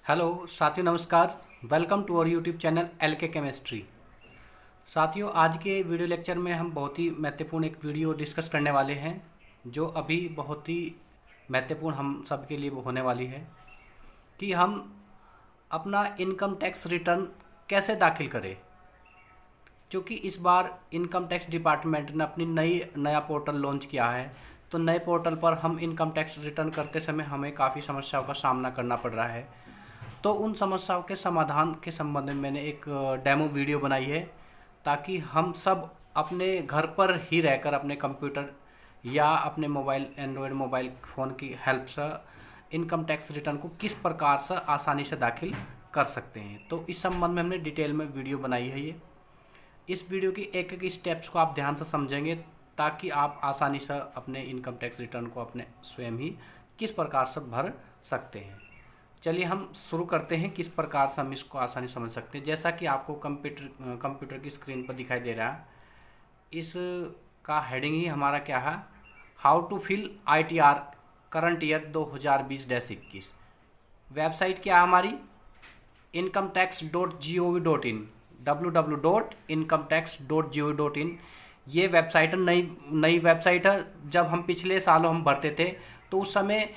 Hello साथियों, नमस्कार। Welcome to our YouTube channel L K chemistry. साथियों, आज के वीडियो लेक्चर में हम बहुत ही महत्वपूर्ण एक वीडियो डिस्कस करने वाले हैं जो अभी बहुत ही महत्वपूर्ण हम सब के लिए होने वाली है कि हम अपना इनकम टैक्स रिटर्न कैसे दाखिल करें। क्योंकि इस बार इनकम टैक्स डिपार्टमेंट ने अपनी नया पोर्टल लॉन्च किया है, तो नए पोर्टल पर हम इनकम टैक्स रिटर्न करते समय हमें काफ़ी समस्याओं का सामना करना पड़ रहा है। तो उन समस्याओं के समाधान के संबंध में मैंने एक डेमो वीडियो बनाई है ताकि हम सब अपने घर पर ही रहकर अपने कंप्यूटर या अपने मोबाइल एंड्रॉयड मोबाइल फ़ोन की हेल्प से इनकम टैक्स रिटर्न को किस प्रकार से आसानी से दाखिल कर सकते हैं। तो इस संबंध में हमने डिटेल में वीडियो बनाई है। इस वीडियो की एक एक स्टेप्स को आप ध्यान से समझेंगे ताकि आप आसानी से अपने इनकम टैक्स रिटर्न को अपने स्वयं ही किस प्रकार से भर सकते हैं। चलिए हम शुरू करते हैं किस प्रकार से हम इसको आसानी समझ सकते हैं। जैसा कि आपको कंप्यूटर की स्क्रीन पर दिखाई दे रहा है, इसका हेडिंग ही हमारा क्या है, how to fill ITR current year 2020-21। Website क्या है हमारी, incometax.gov.in, www.incometax.gov.in। ये वेबसाइट नई वेबसाइट है। जब हम पिछले सालों हम भरते थे तो उस समय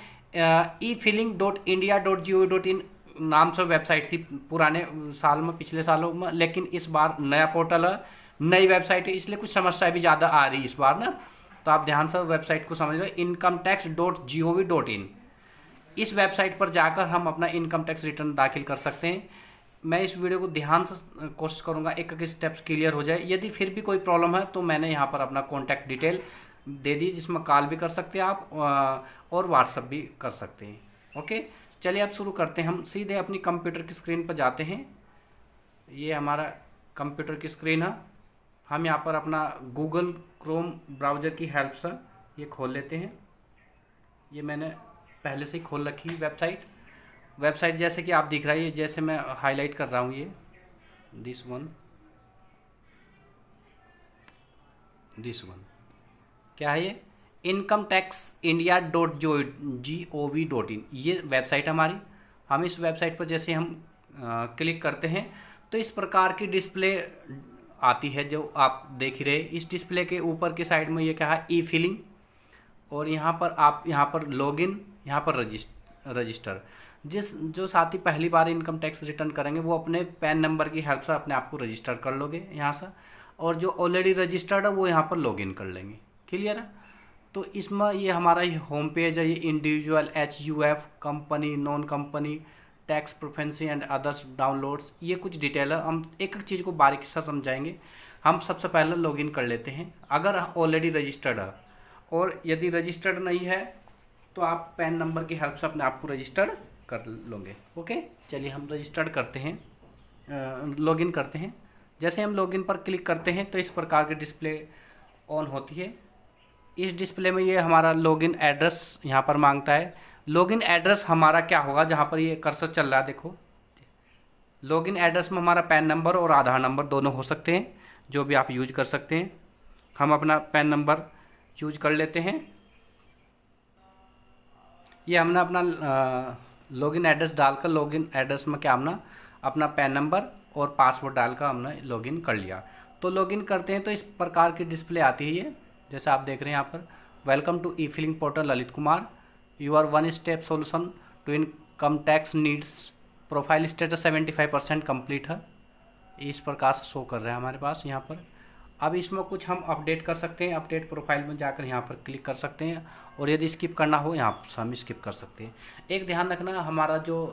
efiling.india.gov.in नाम से वेबसाइट थी पुराने साल में, पिछले सालों में। लेकिन इस बार नया पोर्टल है, नई वेबसाइट है, इसलिए कुछ समस्या भी ज़्यादा आ रही है इस बार ना। तो आप ध्यान से वेबसाइट को समझ लो, incometax.gov.in। इस वेबसाइट पर जाकर हम अपना इनकम टैक्स रिटर्न दाखिल कर सकते हैं। मैं इस वीडियो को ध्यान से कोशिश करूंगा एक एक स्टेप्स क्लियर हो जाए। यदि फिर भी कोई प्रॉब्लम है तो मैंने यहाँ पर अपना कॉन्टैक्ट डिटेल दे दी, जिसमें कॉल भी कर सकते हैं आप और व्हाट्सअप भी कर सकते हैं। ओके, चलिए अब शुरू करते हैं। हम सीधे अपनी कंप्यूटर की स्क्रीन पर जाते हैं। ये हमारा कंप्यूटर की स्क्रीन है। हम यहाँ पर अपना गूगल क्रोम ब्राउज़र की हेल्प से ये खोल लेते हैं। ये मैंने पहले से ही खोल रखी है वेबसाइट जैसे कि आप दिख रहा है, जैसे मैं हाईलाइट कर रहा हूँ, ये दिस वन क्या है, ये incometaxindia.gov.in ये वेबसाइट हमारी। हम इस वेबसाइट पर जैसे हम क्लिक करते हैं तो इस प्रकार की डिस्प्ले आती है जो आप देख ही रहे। इस डिस्प्ले के ऊपर की साइड में ये क्या है, ई फिलिंग, और यहाँ पर आप यहाँ पर लॉगिन, यहाँ पर रजिस्टर। जो साथी पहली बार इनकम टैक्स रिटर्न करेंगे वो अपने पैन नंबर की हेल्प से अपने आप को रजिस्टर कर लोगे यहाँ से, और जो ऑलरेडी रजिस्टर्ड है वो यहाँ पर लॉगिन कर लेंगे। क्लियर है। तो इसमें ये हमारा ये होम पेज है, ये individual, HUF, company, non company, tax professionals and others downloads, ये कुछ डिटेल है। हम एक एक चीज़ को बारीकी से समझाएंगे। हम सबसे पहले लॉगिन कर लेते हैं अगर ऑलरेडी रजिस्टर्ड है, और यदि रजिस्टर्ड नहीं है तो आप पैन नंबर की हेल्प से अपने आप को रजिस्टर्ड कर लोगे। ओके, चलिए हम रजिस्टर्ड करते हैं, लॉगिन करते हैं। जैसे हम लॉगिन पर क्लिक करते हैं तो इस प्रकार की डिस्प्ले ऑन होती है। इस डिस्प्ले में ये हमारा लॉगिन एड्रेस यहाँ पर मांगता है। लॉगिन एड्रेस हमारा क्या होगा, जहाँ पर ये कर्सर चल रहा है देखो, लॉगिन एड्रेस में हमारा पैन नंबर और आधार नंबर दोनों हो सकते हैं, जो भी आप यूज कर सकते हैं। हम अपना पैन नंबर यूज कर लेते हैं। ये हमने अपना लॉगिन एड्रेस डालकर, लॉगिन एड्रेस में क्या हमने अपना पैन नंबर और पासवर्ड डालकर हमने लॉगिन कर लिया। तो लॉगिन करते हैं तो इस प्रकार की डिस्प्ले आती है ये, जैसे आप देख रहे हैं यहाँ पर, welcome to e filing portal Lalit Kumar, your one step solution to income tax needs, profile status 75% complete है। इस प्रकार से शो कर रहा है हमारे पास यहाँ पर। अब इसमें कुछ हम अपडेट कर सकते हैं। अपडेट प्रोफाइल में जाकर यहाँ पर क्लिक कर सकते हैं, और यदि स्किप करना हो यहाँ से हम स्किप कर सकते हैं। एक ध्यान रखना, हमारा जो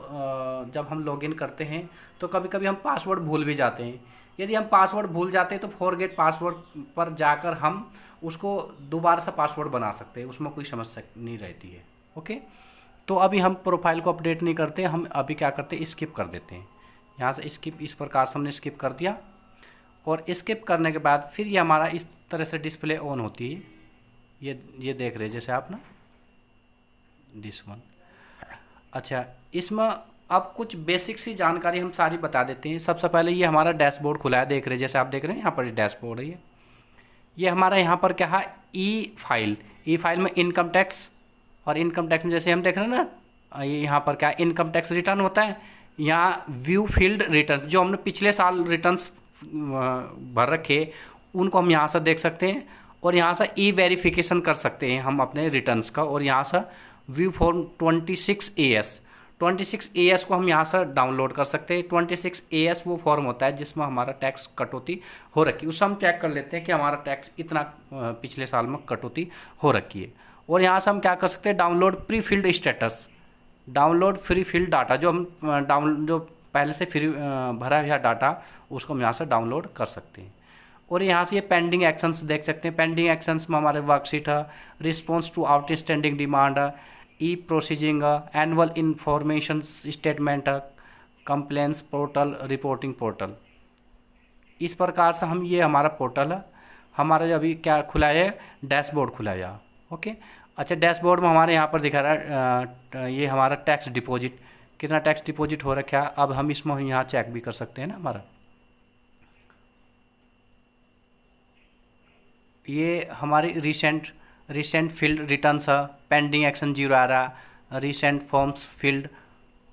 जब हम लॉगिन करते हैं तो कभी कभी हम पासवर्ड भूल भी जाते हैं। यदि हम पासवर्ड भूल जाते हैं तो फॉरगेट पासवर्ड पर जाकर हम उसको दोबारा से पासवर्ड बना सकते हैं, उसमें कोई समस्या नहीं रहती है। ओके, तो अभी हम प्रोफाइल को अपडेट नहीं करते, हम अभी क्या करते हैं, स्किप कर देते हैं। यहाँ से स्किप, इस प्रकार से हमने स्किप कर दिया, और स्किप करने के बाद फिर ये हमारा इस तरह से डिस्प्ले ऑन होती है। ये देख रहे हैं जैसे आप ना, दिस वन। अच्छा, इसमें अब कुछ बेसिक सी जानकारी हम सारी बता देते हैं। सबसे पहले ये हमारा डैशबोर्ड खुला है, देख रहे हैं जैसे आप देख रहे हैं यहाँ पर डैशबोर्ड है। ये हमारा यहाँ पर क्या है, ई फाइल में इनकम टैक्स, और इनकम टैक्स में जैसे हम देख रहे हैं ना, ये यहाँ पर क्या इनकम टैक्स रिटर्न होता है, यहाँ व्यू फील्ड रिटर्न्स, जो हमने पिछले साल रिटर्न्स भर रखे उनको हम यहाँ से देख सकते हैं, और यहाँ से ई वेरिफिकेशन कर सकते हैं हम अपने रिटर्न्स का। और यहाँ से व्यू फॉर्म 26AS को हम यहाँ से डाउनलोड कर सकते हैं। 26AS वो फॉर्म होता है जिसमें हमारा टैक्स कटौती हो रखी है, उससे हम चेक कर लेते हैं कि हमारा टैक्स इतना पिछले साल में कटौती हो रखी है। और यहाँ से हम क्या कर सकते हैं, download pre filled status, download free field data, जो हम जो पहले से फ्री भरा हुआ डाटा उसको हम यहाँ से डाउनलोड कर सकते हैं। और यहाँ से ये पेंडिंग एक्शंस देख सकते हैं। पेंडिंग एक्शंस में हमारे वर्कशीट है, रिस्पॉन्स टू आउटस्टैंडिंग डिमांड है, ई प्रोसीजिंग है, एनुअल इंफॉर्मेशन स्टेटमेंट है, कंप्लेंट्स पोर्टल, रिपोर्टिंग पोर्टल। इस प्रकार से हम, ये हमारा पोर्टल है, हमारा जो अभी क्या खुला है, डैशबोर्ड खुला है यहाँ। ओके, अच्छा, डैशबोर्ड में हमारे यहाँ पर दिखा रहा है ये हमारा टैक्स डिपॉजिट, कितना टैक्स डिपॉजिट हो रखा है। अब हम इसमें यहाँ चेक भी कर सकते हैं ना, हमारा ये हमारी रिसेंट फील्ड रिटर्न्स है, पेंडिंग एक्शन 0 आ रहा, रिसेंट फॉर्म्स फील्ड,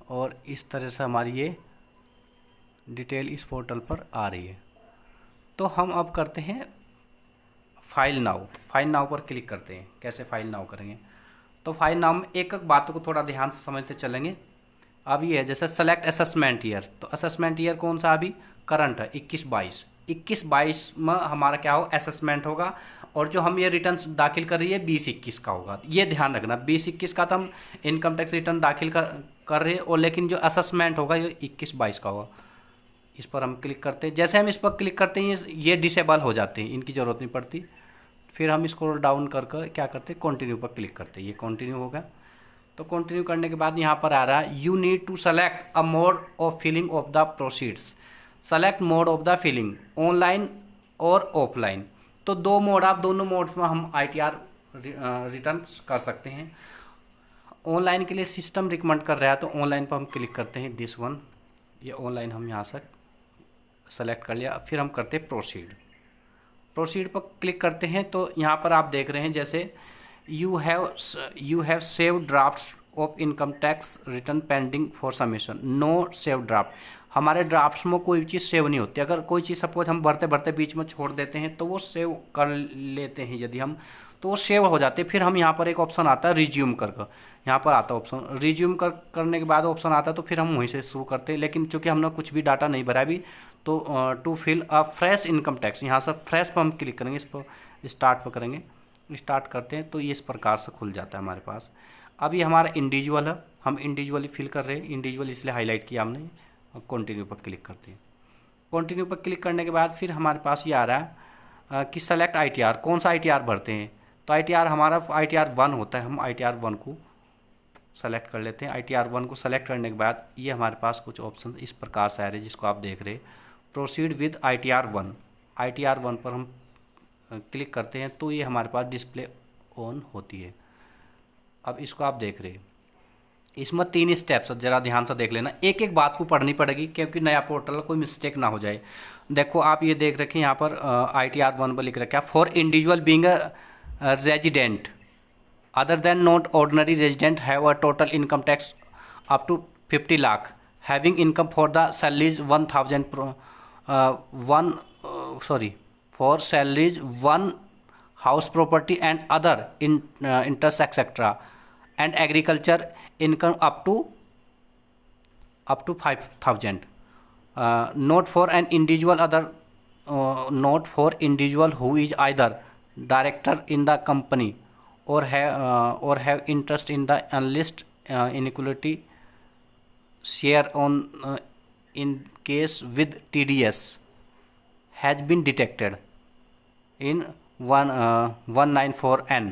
और इस तरह से हमारी ये डिटेल इस पोर्टल पर आ रही है। तो हम अब करते हैं फाइल नाउ पर क्लिक करते हैं। कैसे फाइल नाउ करेंगे, तो फाइल नाउ में एक एक बातों को थोड़ा ध्यान से समझते चलेंगे। अब ये है जैसे सेलेक्ट असेसमेंट ईयर, तो असेसमेंट ईयर कौन सा अभी करंट है, 21-22 में हमारा क्या होगा, असेसमेंट होगा। और जो हम ये रिटर्न्स दाखिल कर रही है 20-21 का होगा, ये ध्यान रखना। 20-21 का तो हम इनकम टैक्स रिटर्न दाखिल कर रहे हैं, और लेकिन जो असेसमेंट होगा ये 21-22 का होगा। इस पर हम क्लिक करते हैं, जैसे हम इस पर क्लिक करते हैं ये डिसेबल हो जाते हैं, इनकी ज़रूरत नहीं पड़ती। फिर हम इसको डाउन करके क्या करते हैं, कंटिन्यू पर क्लिक करते हैं, ये कंटिन्यू होगा। तो कंटिन्यू करने के बाद यहाँ पर आ रहा है you need to select a mode of filing of the proceeds, select mode of the filing online और ऑफलाइन। तो दो मोड, आप दोनों मोड्स में हम ITR रिटर्न कर सकते हैं। ऑनलाइन के लिए सिस्टम रिकमेंड कर रहा है, तो ऑनलाइन पर हम क्लिक करते हैं, दिस वन, ये ऑनलाइन हम यहाँ से सेलेक्ट कर लिया। फिर हम करते हैं प्रोसीड पर क्लिक करते हैं। तो यहाँ पर आप देख रहे हैं जैसे you have save drafts of income tax return pending for submission, no save draft. हमारे ड्राफ्ट्स में कोई चीज़ सेव नहीं होती। अगर कोई चीज़ सपोज हम भरते भरते बीच में छोड़ देते हैं तो वो सेव कर लेते हैं यदि हम, तो वो सेव हो जाते हैं। फिर हम यहाँ पर एक ऑप्शन आता है रिज्यूम करके, यहाँ पर आता है ऑप्शन रिज्यूम करने के बाद ऑप्शन आता है, तो फिर हम वहीं से शुरू करते हैं। लेकिन चूँकि हमने कुछ भी डाटा नहीं भरा अभी, तो to fill a fresh income tax, यहाँ से फ्रेश पर हम क्लिक करेंगे, इस पर स्टार्ट पर करेंगे, स्टार्ट करते हैं तो ये इस प्रकार से खुल जाता है हमारे पास। अब ये हमारा इंडिविजुअल है, हम इंडिविजुअली फिल कर रहे हैं, इंडिविजुअल इसलिए हाईलाइट किया हमने। अब कंटिन्यू पर क्लिक करते हैं। कंटिन्यू पर क्लिक करने के बाद फिर हमारे पास ये आ रहा है कि सेलेक्ट ITR, कौन सा ITR भरते हैं। तो ITR हमारा ITR 1 होता है, हम ITR 1 को सेलेक्ट कर लेते हैं। ITR 1 को सेलेक्ट करने के बाद ये हमारे पास कुछ ऑप्शन इस प्रकार से आ रहे हैं जिसको आप देख रहे हैं, प्रोसीड विद ITR 1। ITR 1 पर हम क्लिक करते हैं तो ये हमारे पास डिस्प्ले ऑन होती है। अब इसको आप देख रहे हैं, इसमें 3 स्टेप्स, ज़रा ध्यान से देख लेना, एक एक बात को पढ़नी पड़ेगी क्योंकि नया पोर्टल कोई मिस्टेक ना हो जाए। देखो आप ये देख रखें यहाँ पर ITR 1 पर लिख रखा है, for individual being a resident other than not ordinary resident have a total income tax up to 50 lakh, having income for the salaries 1 for salaries 1 house property and other interest etc and agriculture income up to 5,000, not for an individual other not for individual who is either director in the company or have interest in the unlisted inequality share on in case with TDS has been detected in 194N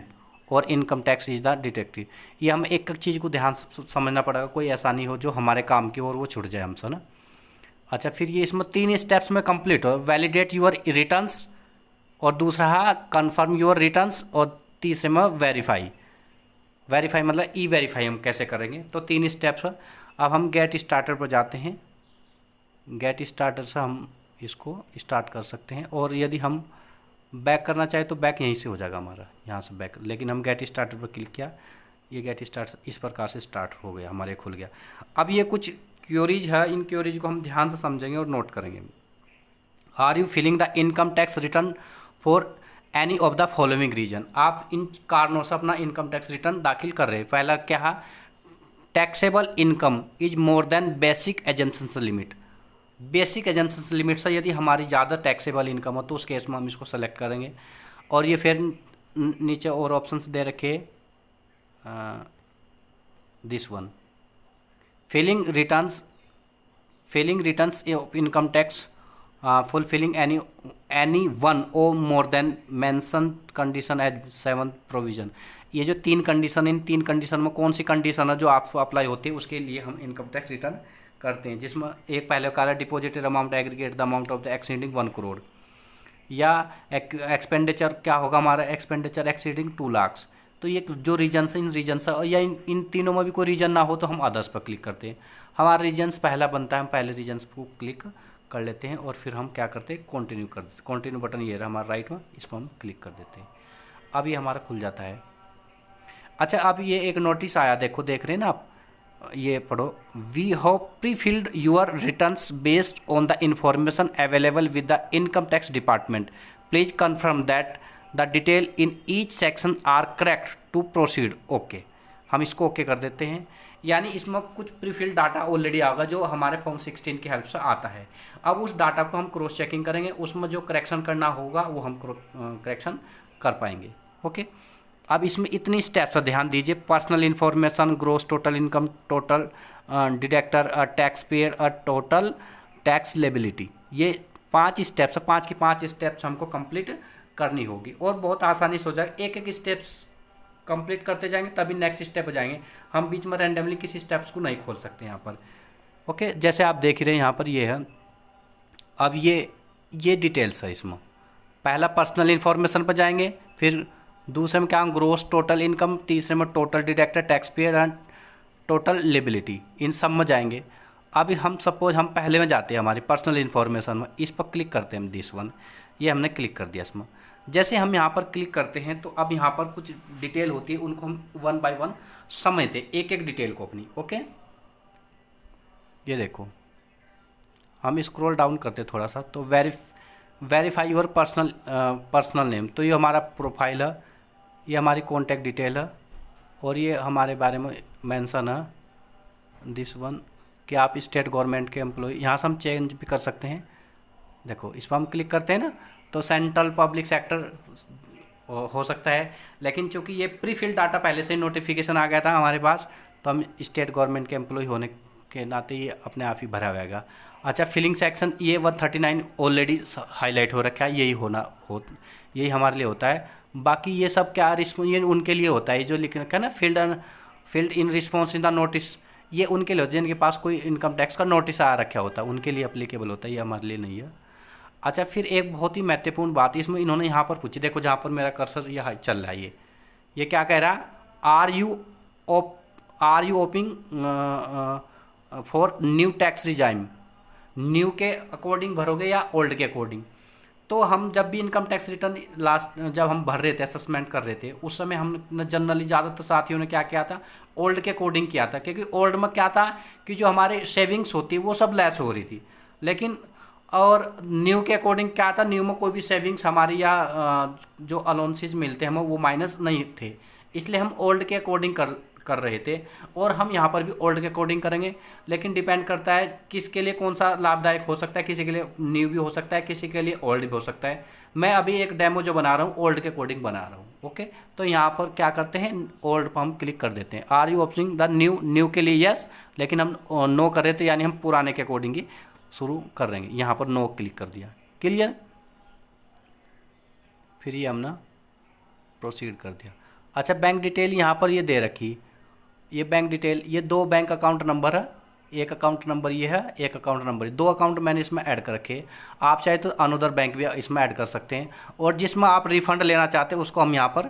और income tax is the detective. ये हम एक एक चीज़ को ध्यान से समझना पड़ेगा, कोई ऐसा नहीं हो जो हमारे काम की और वो छूट जाए हमसे ना। अच्छा, फिर ये इसमें 3 स्टेप्स में कंप्लीट हो, वैलिडेट योर रिटर्न्स, और दूसरा है कन्फर्म योर रिटर्न्स, और तीसरे में वेरीफाई मतलब ई वेरीफाई हम कैसे करेंगे। तो 3 स्टेप्स। अब हम गेट स्टार्टर पर जाते हैं, गेट स्टार्टर से हम इसको स्टार्ट कर सकते हैं, और यदि हम बैक करना चाहे तो बैक यहीं से हो जाएगा हमारा, यहाँ से बैक। लेकिन हम गेट स्टार्टर पर क्लिक किया, ये गेट स्टार्ट इस प्रकार से स्टार्ट हो गया, हमारे खुल गया। अब ये कुछ क्योरीज है, इन क्योरीज को हम ध्यान से समझेंगे और नोट करेंगे। Are you filling the income tax return for any of the following reason. आप इन कारणों से अपना इनकम टैक्स रिटर्न दाखिल कर रहे हैं। पहला क्या है, taxable income is more than basic assumption limit. Basic assumption limit से यदि हमारी ज़्यादा टैक्सेबल इनकम हो तो उस केस में हम इसको सेलेक्ट करेंगे। और ये फिर नीचे और ऑप्शंस दे रखे, this one, filing returns of income tax fulfilling any one or more than mentioned condition as 7th provision। ये जो 3 कंडीशन, इन 3 कंडीशन में कौन सी कंडीशन है जो आपको अप्लाई होती है, उसके लिए हम इनकम टैक्स रिटर्न करते हैं। जिसमें एक पहले का है deposited amount aggregate the amount of the exceeding 1 crore, या एक्सपेंडिचर क्या होगा हमारा, एक्सपेंडिचर एक्सीडिंग 2 लाख। तो ये जो रीजन है, इन रीजन से, या इन तीनों में भी कोई रीजन ना हो तो हम अदर्स पर क्लिक करते हैं। हमारा रीजन्स पहला बनता है, हम पहले रीजन्स को क्लिक कर लेते हैं और फिर हम क्या करते हैं, कंटिन्यू कर देते। कंटिन्यू बटन ये रहा हमारा राइट में, इस पर हम क्लिक कर देते हैं। अब ये हमारा खुल जाता है। अच्छा, अब ये एक नोटिस आया, देखो देख रहे हैं ना आप, ये पढ़ो। We have pre filled your returns based on the information available with the income tax department. Please confirm that the detail in each section are correct to proceed. Okay, हम इसको ओके कर देते हैं। यानी इसमें कुछ प्रीफिल्ड डाटा ऑलरेडी आएगा जो हमारे फॉर्म 16 की हेल्प से आता है। अब उस डाटा को हम क्रॉस चेकिंग करेंगे, उसमें जो करेक्शन करना होगा वो हम करेक्शन कर पाएंगे। ओके, अब इसमें इतनी स्टेप्स ध्यान दीजिए। Personal information, gross total income, total deductor, tax payer, total tax liability, ये 5 स्टेप्स, 5 की 5 स्टेप्स हमको कंप्लीट करनी होगी और बहुत आसानी से हो जाएगा। एक एक स्टेप्स कंप्लीट करते जाएंगे तभी नेक्स्ट स्टेप जाएंगे। हम बीच में रैंडमली किसी स्टेप्स को नहीं खोल सकते यहाँ पर। ओके, जैसे आप देख रहे हैं यहाँ पर ये है। अब ये डिटेल्स है इसमें। पहला पर्सनल इन्फॉर्मेशन पर जाएंगे, फिर दूसरे में क्या, ग्रोस टोटल इनकम, तीसरे में total deductor, tax payer and total liability, इन सब में जाएंगे। अभी हम सपोज हम पहले में जाते हैं हमारी पर्सनल इन्फॉर्मेशन में, इस पर क्लिक करते हैं हम, दिस वन, ये हमने क्लिक कर दिया इसमें। जैसे हम यहाँ पर क्लिक करते हैं तो अब यहाँ पर कुछ डिटेल होती है, उनको हम 1 बाय 1 समझते हैं, एक एक डिटेल को अपनी। ओके, ये देखो, हम स्क्रॉल डाउन करते थोड़ा सा तो वेरीफाई योर पर्सनल नेम, तो ये हमारा प्रोफाइल है, ये हमारी कॉन्टैक्ट डिटेल है और ये हमारे बारे में मेंशन है, दिस वन, कि आप स्टेट गवर्नमेंट के एम्प्लॉय। यहाँ से हम चेंज भी कर सकते हैं। देखो, इस पर हम क्लिक करते हैं ना तो सेंट्रल पब्लिक सेक्टर हो सकता है, लेकिन चूंकि ये प्री फिल्ड डाटा पहले से ही नोटिफिकेशन आ गया था हमारे पास, तो हम स्टेट गवर्नमेंट के एम्प्लॉय होने के नाते ये अपने आप ही भरा होगा। अच्छा, फिलिंग सेक्शन, ये 139 ऑलरेडी हाईलाइट हो रखा है, यही हमारे लिए होता है। बाकी ये सब क्या ये उनके लिए होता है, जो लिख रखा है ना, filled in response in the notice, ये उनके लिए होता है जिनके पास कोई इनकम टैक्स का नोटिस आ रखा होता है, उनके लिए अप्लीकेबल होता है, ये हमारे लिए नहीं है। अच्छा, फिर एक बहुत ही महत्वपूर्ण बात इसमें इन्होंने यहाँ पर पूछी, देखो जहाँ पर मेरा कर्सर यहाँ चल रहा है, ये क्या कह रहा है, are you opting for new tax regime, new के अकॉर्डिंग भरोगे या ओल्ड के अकॉर्डिंग। तो हम जब भी इनकम टैक्स रिटर्न लास्ट जब हम भर रहे थे, असेसमेंट कर रहे थे, उस समय हम जनरली ज़्यादातर साथियों ने क्या किया था, ओल्ड के अकॉर्डिंग किया था, क्योंकि ओल्ड में क्या था कि जो हमारे सेविंग्स होती वो सब लेस हो रही थी। लेकिन और न्यू के अकॉर्डिंग क्या था, न्यू में कोई भी सेविंग्स हमारी या जो अलाउंसेस मिलते हैं हमें वो माइनस नहीं थे, इसलिए हम ओल्ड के अकॉर्डिंग कर रहे थे। और हम यहाँ पर भी ओल्ड के अकॉर्डिंग करेंगे, लेकिन डिपेंड करता है किसके लिए कौन सा लाभदायक हो सकता है, किसी के लिए न्यू भी हो सकता है, किसी के लिए ओल्ड भी हो सकता है। मैं अभी एक डेमो जो बना रहा हूँ ओल्ड के अकॉर्डिंग बना रहा हूँ। ओके, तो यहाँ पर क्या करते हैं, ओल्ड पर हम क्लिक कर देते हैं। आर यू ऑप्शनिंग द न्यू के लिए यस, लेकिन हम नो कर रहे थे, यानी हम पुराने के अकॉर्डिंग ही शुरू कर रहेंगे। यहाँ पर नो क्लिक कर दिया, क्लियर। फिर ये हमने प्रोसीड कर दिया। अच्छा, बैंक डिटेल यहाँ पर ये दे रखी, ये बैंक डिटेल, ये 2 बैंक अकाउंट नंबर है, एक अकाउंट नंबर ये है, एक अकाउंट नंबर, 2 अकाउंट मैंने इसमें ऐड कर रखे। आप चाहे तो अनदर बैंक भी इसमें ऐड कर सकते हैं, और जिसमें आप रिफ़ंड लेना चाहते हैं उसको हम यहाँ पर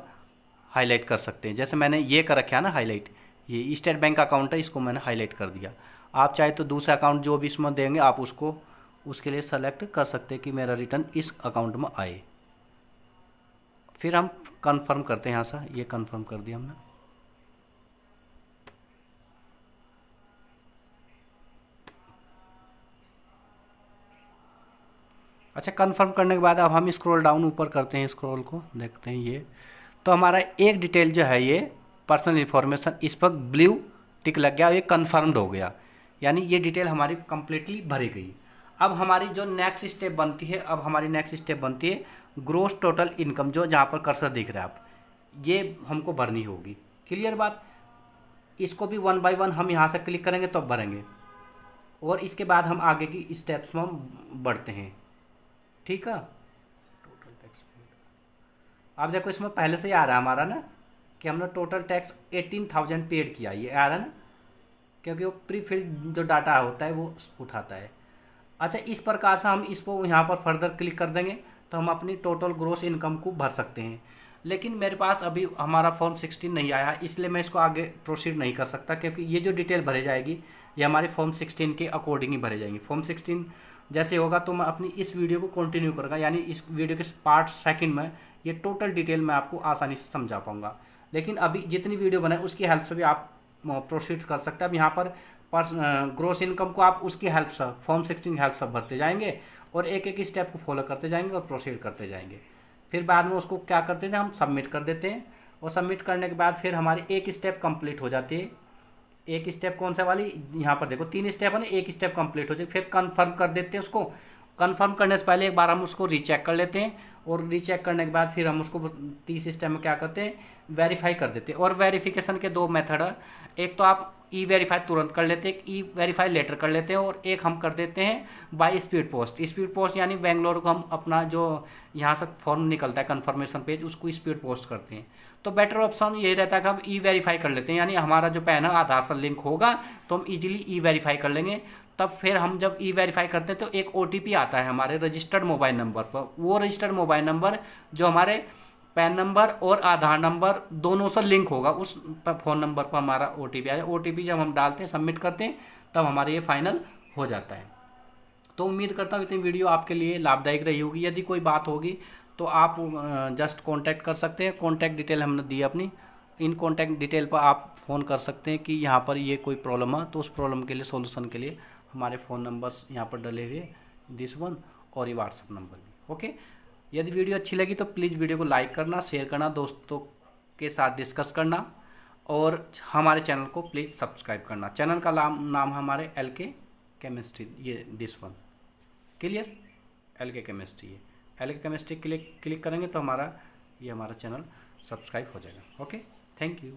हाईलाइट कर सकते हैं। जैसे मैंने ये कर रखा है ना हाईलाइट, ये स्टेट बैंक अकाउंट है, इसको मैंने हाईलाइट कर दिया। आप चाहे तो दूसरा अकाउंट जो भी इसमें देंगे आप उसको उसके लिए सेलेक्ट कर सकते हैं कि मेरा रिटर्न इस अकाउंट में आए। फिर हम कंफर्म करते हैं, यहाँ से ये कंफर्म कर दिया हमने। अच्छा, कंफर्म करने के बाद अब हम स्क्रॉल डाउन ऊपर करते हैं, स्क्रॉल को देखते हैं ये, तो हमारा एक डिटेल जो है ये पर्सनल इन्फॉर्मेशन, इस पर ब्लू टिक लग गया, ये कन्फर्म्ड हो गया, यानी ये डिटेल हमारी कंप्लीटली भरी गई। अब हमारी जो नेक्स्ट स्टेप बनती है, अब हमारी नेक्स्ट स्टेप बनती है ग्रोस टोटल इनकम, जो जहाँ पर कर्सर दिख रहा है आप, ये हमको भरनी होगी। क्लियर बात। इसको भी 1 बाय 1 हम यहाँ से क्लिक करेंगे तो भरेंगे, और इसके बाद हम आगे की स्टेप्स में हम बढ़ते हैं। ठीक है, टोटल टैक्स आप देखो इसमें पहले से ही आ रहा है हमारा ना कि हमने टोटल टैक्स 18,000 पेड किया, ये आ रहा है ना, क्योंकि वो प्री फिल्ड जो डाटा होता है वो उठाता है। अच्छा, इस प्रकार से हम इसको यहाँ पर फर्दर क्लिक कर देंगे तो हम अपनी टोटल ग्रोस इनकम को भर सकते हैं। लेकिन मेरे पास अभी हमारा फॉर्म 16 नहीं आया, इसलिए मैं इसको आगे प्रोसीड नहीं कर सकता, क्योंकि ये जो डिटेल भरे जाएगी ये हमारी फॉर्म 16 के अकॉर्डिंग ही भरे जाएंगी। फॉर्म 16 जैसे होगा तो मैं अपनी इस वीडियो को कंटिन्यू करूँगा, यानी इस वीडियो के पार्ट सेकंड में ये टोटल डिटेल मैं आपको आसानी से समझा पाऊँगा। लेकिन अभी जितनी वीडियो बनाए उसकी हेल्प से भी आप प्रोसीड कर सकते हैं। अब यहाँ पर ग्रोस इनकम को आप उसकी हेल्प से, फॉर्म 16 की हेल्प से भरते जाएंगे और एक एक स्टेप को फॉलो करते जाएंगे और प्रोसीड करते जाएंगे। फिर बाद में उसको क्या करते हैं, हम सबमिट कर देते हैं, और सबमिट करने के बाद फिर हमारी एक स्टेप कंप्लीट हो जाती है। एक स्टेप कौन सा वाली, यहाँ पर देखो 3 स्टेप है ना, एक स्टेप कंप्लीट हो जाए, फिर कंफर्म कर देते हैं उसको। कंफर्म करने से पहले एक बार हम उसको रीचेक कर लेते हैं, और रीचेक करने के बाद फिर हम उसको 30 स्टेप में क्या करते हैं, वेरीफाई कर देते हैं। और वेरिफिकेशन के 2 मेथड है, एक तो आप ई वेरीफाई तुरंत कर लेते हैं, एक ई वेरीफाई लेटर कर लेते हैं, और एक हम कर देते हैं by speed post. Speed post यानी बेंगलोर को हम अपना जो यहाँ से फॉर्म निकलता है कन्फर्मेशन पेज, उसको स्पीड पोस्ट करते हैं। तो बेटर ऑप्शन यही रहता है कि हम ई वेरीफाई कर लेते हैं, यानी हमारा जो पैन है आधार से लिंक होगा तो हम इजीली ई वेरीफाई कर लेंगे। तब फिर हम जब ई वेरीफाई करते हैं तो एक OTP आता है हमारे रजिस्टर्ड मोबाइल नंबर पर। वो रजिस्टर्ड मोबाइल नंबर जो हमारे पैन नंबर और आधार नंबर दोनों से लिंक होगा, उस फ़ोन नंबर पर हमारा OTP आएगा। OTP जब हम डालते हैं, सबमिट करते हैं, तब हमारे ये फाइनल हो जाता है। तो उम्मीद करता हूँ इतनी वीडियो आपके लिए लाभदायक रही होगी। यदि कोई बात होगी तो आप जस्ट कांटेक्ट कर सकते हैं। कांटेक्ट डिटेल हमने दी अपनी, इन कांटेक्ट डिटेल पर आप फ़ोन कर सकते हैं कि यहाँ पर ये कोई प्रॉब्लम है, तो उस प्रॉब्लम के लिए सॉल्यूशन के लिए हमारे फ़ोन नंबर्स यहाँ पर डले हुए, दिस वन, और ये व्हाट्सअप नंबर भी। ओके, यदि वीडियो अच्छी लगी तो प्लीज़ वीडियो को लाइक करना, शेयर करना, दोस्तों के साथ डिस्कस करना, और हमारे चैनल को प्लीज़ सब्सक्राइब करना। चैनल का नाम हमारे LK केमिस्ट्री, ये this one. Clear, LK chemistry, ये LK केमिस्ट्री क्लिक करेंगे तो हमारा चैनल सब्सक्राइब हो जाएगा। Okay, thank you.